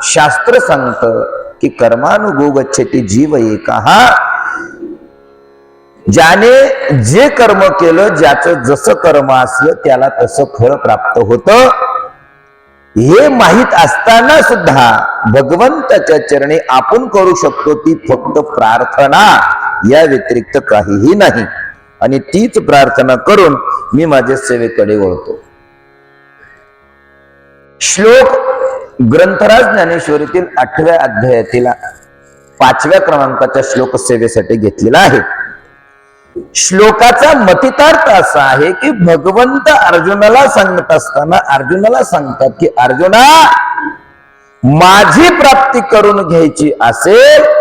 शास्त्र सांगतं की कर्मानुगो गच्छति जीव एकाः, ज्याने जे कर्म केलं, ज्याचं जसं कर्म असलं त्याला तसं फळ प्राप्त होतं, हे माहित असताना सुद्धा भगवंताच्या चरणी आपण करू शकतो ती फक्त प्रार्थना, या व्यतिरिक्त काहीही नाही. आणि तीच प्रार्थना करून मी माझ्या सेवेकडे वळतो. श्लोक ग्रंथराज ज्ञानेश्वरीतील 8व्या अध्यायातील 5व्या क्रमांकाच्या श्लोक सेवेसाठी घेतलेला आहे. श्लोकाचा मतितार्थ असा आहे की भगवंत अर्जुनाला सांगत असताना अर्जुनाला सांगतात की अर्जुना, माझी प्राप्ती करून घ्यायची असेल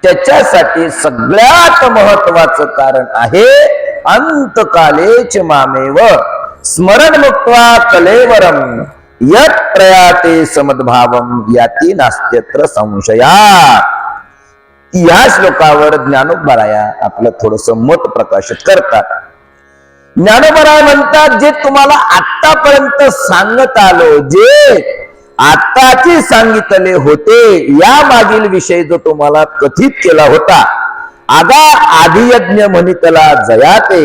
त्याच्यासाठी सगळ्यात महत्वाचं कारण आहे अंतकालेच मामेव स्मरण मुक्त्वा कलेवरम यत् प्रयाते समद्भावम याती नास्त्यत्र संशया. या श्लोकावर ज्ञानोबराया आपलं थोडस मत प्रकाशित करतात. ज्ञानोबराय म्हणतात, जे तुम्हाला आतापर्यंत सांगत आलो, जे आताची सांगितले होते, या मागील विषय जो तुम्हाला कथित केला होता, आगा आदियज्ञ म्हणितला जयाते,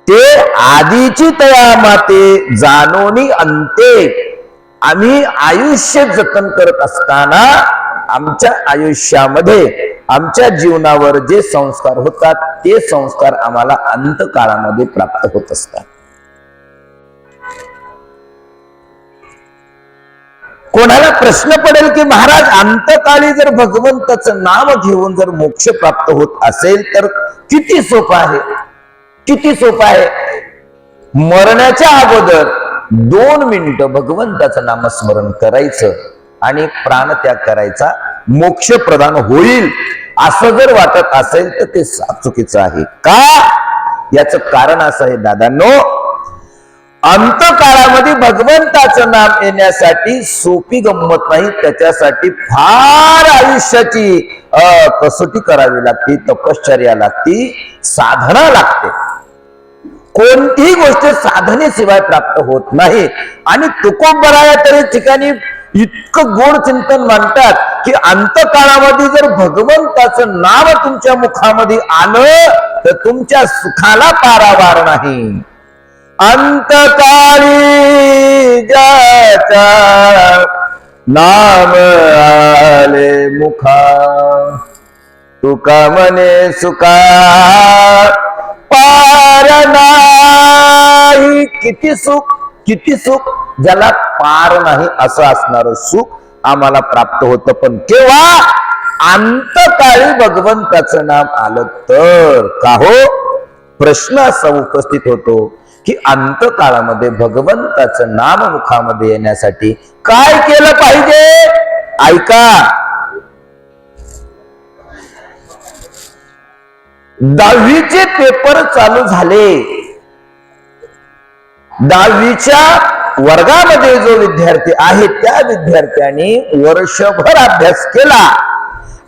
ते आधीची तया माते जानोनी अंते. आम्ही आयुष्य जतन करत असताना आमच्या आयुष्यामध्ये आमच्या जीवनावर जे संस्कार होतात ते संस्कार आम्हाला अंतकाळामध्ये प्राप्त होत असतात. कोणाला प्रश्न पडेल की महाराज, अंतकाळी जर भगवंताचं नाम घेऊन जर मोक्ष प्राप्त होत असेल तर किती सोपं आहे, किती सोपं आहे. मरण्याच्या अगोदर 2 मिनिटं भगवंताचं नामस्मरण करायचं आणि प्राणत्याग करायचा, मोक्ष प्रदान होईल असं जर वाटत असेल तर ते चुकीचं आहे. का? याचं कारण असं आहे दादांनो, अंतकाळामध्ये भगवंताचं नाम येण्यासाठी सोपी गंमत नाही, त्याच्यासाठी फार आयुष्याची कसोटी करावी लागते, तपश्चर्या लागते, साधना लागते. कोणतीही गोष्ट साधनेशिवाय प्राप्त होत नाही. आणि तुकोबराया तरी ठिकाणी इतकं गोड चिंतन मांडतात की अंतकाळामध्ये जर भगवंताचं नाव तुमच्या मुखामध्ये आलं तर तुमच्या सुखाला पारावार नाही. अंतकाळी ज्याच्या नाम आले मुखा, तुका मने सुखा पार नाही. किती सुख, किती सुख, ज्याला पार नाही असं असणारं सुख आम्हाला प्राप्त होतं. पण केव्हा? अंतकाळी भगवंताचं नाम आलं तर. का हो? प्रश्न असा उपस्थित होतो की अंतकाळामध्ये भगवंताचं नाम मुखामध्ये येण्यासाठी काय केलं पाहिजे? ऐका, 10वीचे पेपर चालू झाले. 10वीच्या वर्गामध्ये जो विद्यार्थी आहे त्या विद्यार्थ्याने वर्षभर अभ्यास केला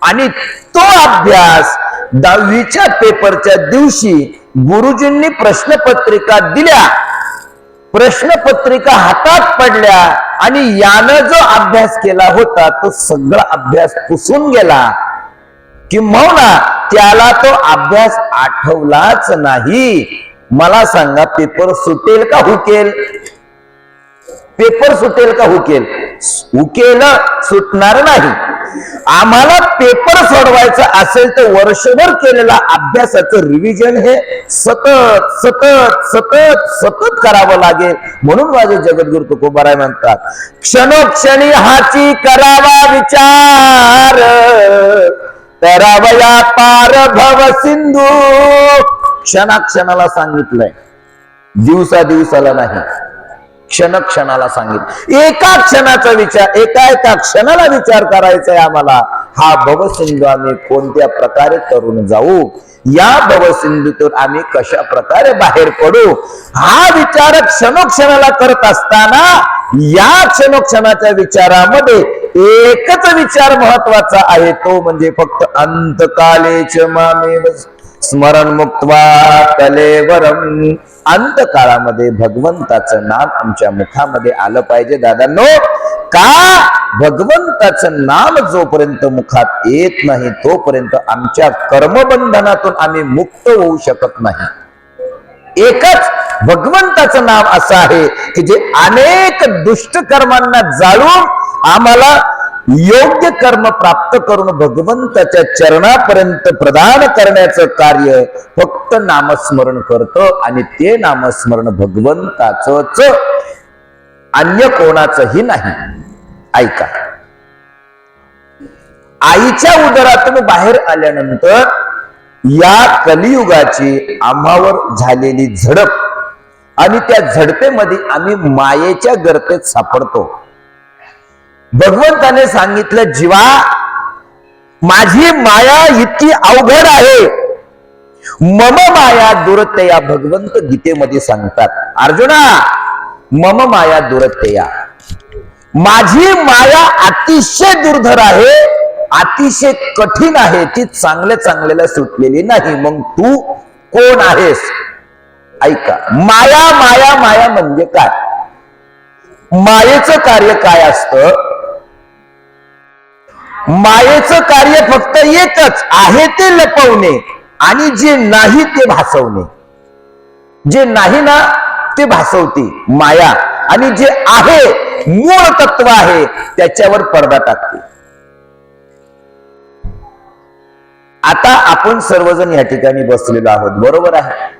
आणि तो अभ्यास 10वीच्या पेपरच्या दिवशी गुरुजींनी प्रश्नपत्रिका दिल्या, प्रश्नपत्रिका हातात पडल्या आणि यानं जो अभ्यास केला होता तो सगळा अभ्यास पुसून गेला. किंबहुना त्याला तो अभ्यास आठवलाच नाही. मला सांगा, पेपर सुटेल का हुकेल? पेपर सुटेल का हुकेल? हुकेल, सुटणार नाही. आम्हाला पेपर सोडवायचा असेल तर वर्षभर केलेला अभ्यासाचं रिव्हिजन हे सतत सतत सतत सतत करावं लागेल. म्हणून माझे जगद्गुरु तुकोबाराय म्हणतात, क्षणोक्षणी हाची करावा विचार, करावया पार भव सिंधू. क्षणाक्षणाला सांगितलंय, दिवसा दिवसाला नाही, क्षण क्षणाला सांगितलं. एका क्षणाचा विचार, एका क्षणाला विचार करायचा आहे आम्हाला. हा भवसिंधू आम्ही कोणत्या प्रकारे तरुण जाऊ, या भवसिंधूतून आम्ही कशा प्रकारे बाहेर पडू, हा विचार क्षणोक्षणाला करत असताना या क्षणोक्षणाच्या विचारामध्ये एकच विचार महत्वाचा आहे, तो म्हणजे फक्त अंतकालेच मामेव स्मरण मुक्त्वा कलेवरम. अंतकाळामध्ये भगवंताचं नाम आमच्या मुखामध्ये आलं पाहिजे. दादांनो, का? भगवंताचं नाम जोपर्यंत मुखात येत नाही तोपर्यंत आमच्या कर्मबंधनातून आम्ही मुक्त होऊ शकत नाही. एकच भगवंताचं नाम असं आहे की जे अनेक दुष्ट कर्मांना जाळून आम्हाला योग्य कर्म प्राप्त करून भगवंताच्या चरणापर्यंत प्रदान करण्याचं कार्य फक्त नामस्मरण करतं. आणि ते नामस्मरण भगवंताचंच, अन्य कोणाचंही नाही. ऐका, आईच्या उदरातून बाहेर आल्यानंतर या कलियुगाची आम्हावर झालेली झडप आणि त्या झडपेमध्ये आम्ही मायेच्या गर्तेत सापडतो. भगवंताने सांगितलं, जीवा माझी माया इतकी अवघड आहे. मम माया दुरतया, भगवंत गीतेमध्ये सांगतात. अर्जुना, मम माया दुरतया, माझी माया अतिशय दुर्धर आहे, अतिशय कठीण आहे, ती चांगल्या चांगल्याला सुटलेली नाही. मग तू कोण आहेस? ऐका, माया माया माया म्हणजे काय? मायेचं कार्य काय असतं? मायेचं कार्य फक्त एकच आहे, ते लपवणे आणि जे नाही ते भासवणे. जे नाही ना ते भासवते माया, आणि जे आहे मूळ तत्व आहे त्याच्यावर पडदा टाकते. आता आपण सर्वजण या ठिकाणी बसलेलो आहोत, बरोबर आहे?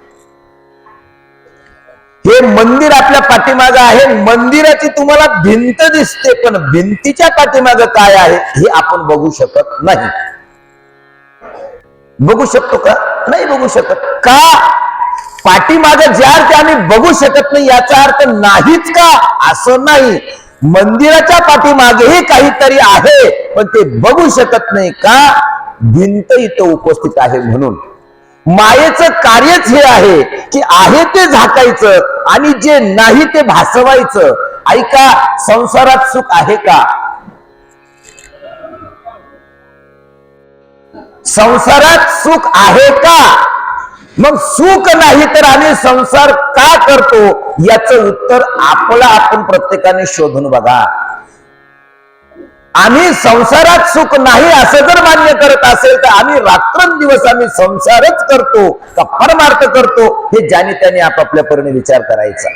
हे मंदिर आपल्या पाठीमागं आहे. मंदिराची तुम्हाला भिंत दिसते, पण भिंतीच्या पाठीमागं काय आहे हे आपण बघू शकत नाही. बघू शकतो का? नाही बघू शकत. का? पाठीमागं ज्या अर्थी आम्ही बघू शकत नाही याचा अर्थ नाहीच का? असं नाही. मंदिराच्या पाठीमागेही काहीतरी आहे, पण ते बघू शकत नाही. का? भिंत इथं उपस्थित आहे म्हणून. मायेचं कार्यच हे आहे की आहे ते झाकायचं आणि जे नाही ते भासवायचं. ऐका, संसारात सुख आहे का? संसारात सुख आहे का? मग सुख नाही तर आम्ही संसार का करतो याचं उत्तर आपण प्रत्येकाने शोधून बघा. आम्ही संसारात सुख नाही असं जर मान्य करत असेल तर आम्ही रात्रंदिवस आम्ही संसारच करतो का परमार्थ करतो, हे ज्याने त्याने आपापल्या परीने विचार करायचा.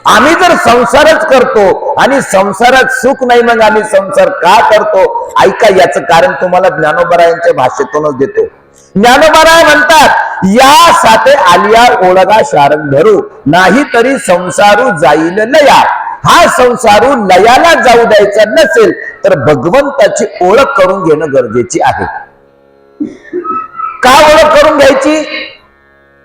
आम्ही जर संसारच करतो आणि संसारात सुख नाही, मग आम्ही संसार का करतो? ऐका, याचं कारण तुम्हाला ज्ञानोबरायांच्या भाषेतूनच देतो. ज्ञानोबराय म्हणतात, या साथे आलिया ओळगा शारंग धरू, नाही तरी संसारू जाईल लया. हा संसारू लयाला जाऊ द्यायचा नसेल तर भगवंताची ओळख करून घेणं गरजेची आहे. का ओळख करून घ्यायची?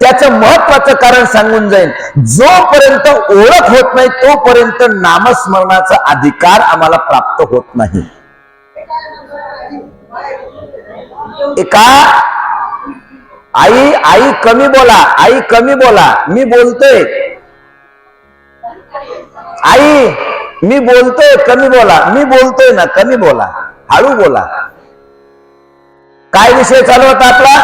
त्याचं महत्वाचं कारण सांगून जाईल. जोपर्यंत ओळख होत नाही तोपर्यंत नामस्मरणाचा अधिकार आम्हाला प्राप्त होत नाही. एका आई कमी बोला, आई कमी बोला, मी बोलतोय. आई मी बोलतोय, कमी बोला. मी बोलतोय ना, कमी बोला, हळू बोला. काय विषय चालू होता आपला?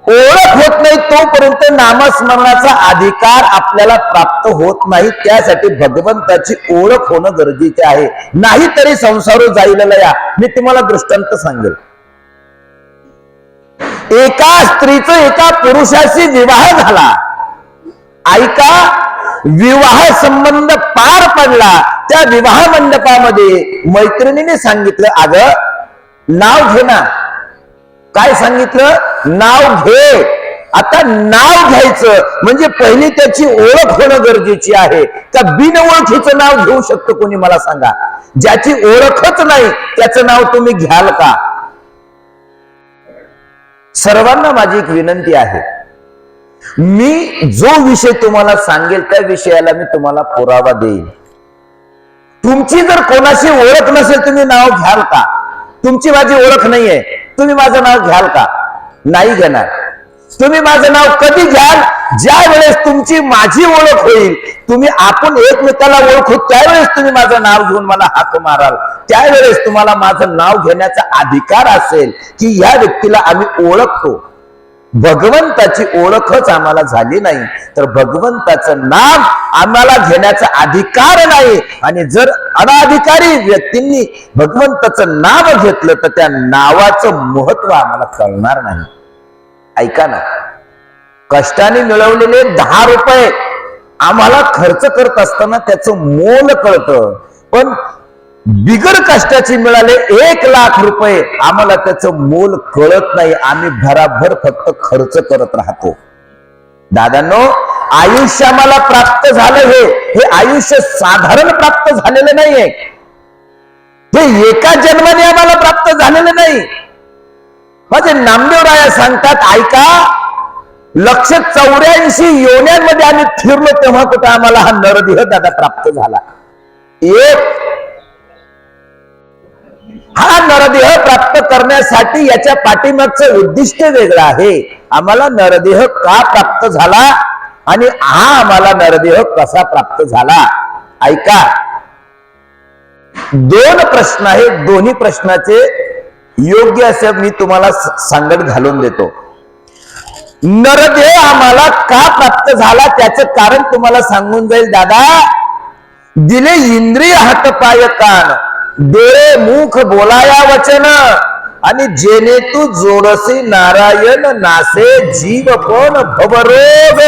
ओळख होत नाही तोपर्यंत नामस्मरणाचा अधिकार आपल्याला प्राप्त होत नाही. त्यासाठी भगवंताची ओळख होणं गरजेचे आहे. नाही तरी संसारू जाईल लया. मी तुम्हाला दृष्टांत सांगेल. एका स्त्रीचा एका पुरुषाशी विवाह झाला. ऐका, विवाह संबंध पार पडला. त्या विवाह मंडपामध्ये मैत्रिणीने सांगितलं, अगं नाव घे ना. काय सांगितलं? नाव घे. आता नाव घ्यायचं म्हणजे पहिली त्याची ओळख होणं गरजेची आहे. का बिन ओळखीचं नाव घेऊ शकतो कोणी? मला सांगा. ज्याची ओळखच नाही त्याचं नाव तुम्ही घ्याल का? सर्वांना माझी एक विनंती आहे, मी जो विषय तुम्हाला सांगेल त्या विषयाला मी तुम्हाला पुरावा देईन. तुमची जर कोणाशी ओळख नसेल तुम्ही नाव घ्याल का? तुमची माझी ओळख नाहीये, तुम्ही माझं नाव घ्याल का? नाही घेणार. तुम्ही माझं नाव कधी घ्याल? ज्या वेळेस तुमची माझी ओळख होईल, तुम्ही आपण एकमेकाला ओळखू, त्यावेळेस तुम्ही माझं नाव घेऊन मला हाक माराल. त्यावेळेस तुम्हाला माझं नाव घेण्याचा अधिकार असेल की या व्यक्तीला आम्ही ओळखतो. भगवंताची ओळखच आम्हाला झाली नाही तर भगवंताचं नाम आम्हाला घेण्याचा अधिकार नाही. आणि जर अनाधिकारी व्यक्तींनी भगवंताचं नाव घेतलं तर त्या नावाचं महत्व आम्हाला कळणार नाही. ऐका ना, कष्टाने मिळवलेले 10 रुपये आम्हाला खर्च करत असताना त्याचं मोल कळतं, पण बिगर कष्टाचे मिळाले 1,00,000 रुपये आम्हाला त्याचं मोल कळत नाही. आम्ही भराभर फक्त खर्च करत राहतो. दादांनो, आयुष्य आम्हाला प्राप्त झालं, हे आयुष्य साधारण प्राप्त झालेलं नाहीये. हे एका जन्माने आम्हाला प्राप्त झालेलं नाही. माझे नामदेवराया सांगतात, ऐका, 184 योन्यांमध्ये आम्ही फिरलो तेव्हा कुठे आम्हाला हा नरदेह दादा प्राप्त झाला. हा नरदेह प्राप्त करण्यासाठी याच्या पाठीमागचं उद्दिष्ट वेगळं आहे. आम्हाला नरदेह का प्राप्त झाला आणि हा आम्हाला नरदेह कसा प्राप्त झाला. ऐका, 2 प्रश्न आहेत. दोन्ही प्रश्नाचे योग्य असं मी तुम्हाला सांगड घालून देतो. नरदेह आम्हाला का प्राप्त झाला त्याचं कारण तुम्हाला सांगून जाईल. दादा, दिले इंद्रिय, हात पाय कान, डोळे मुख बोलाया वचन, आणि जेणे तू जोडसी नारायण नासे जीव पण भवरोग.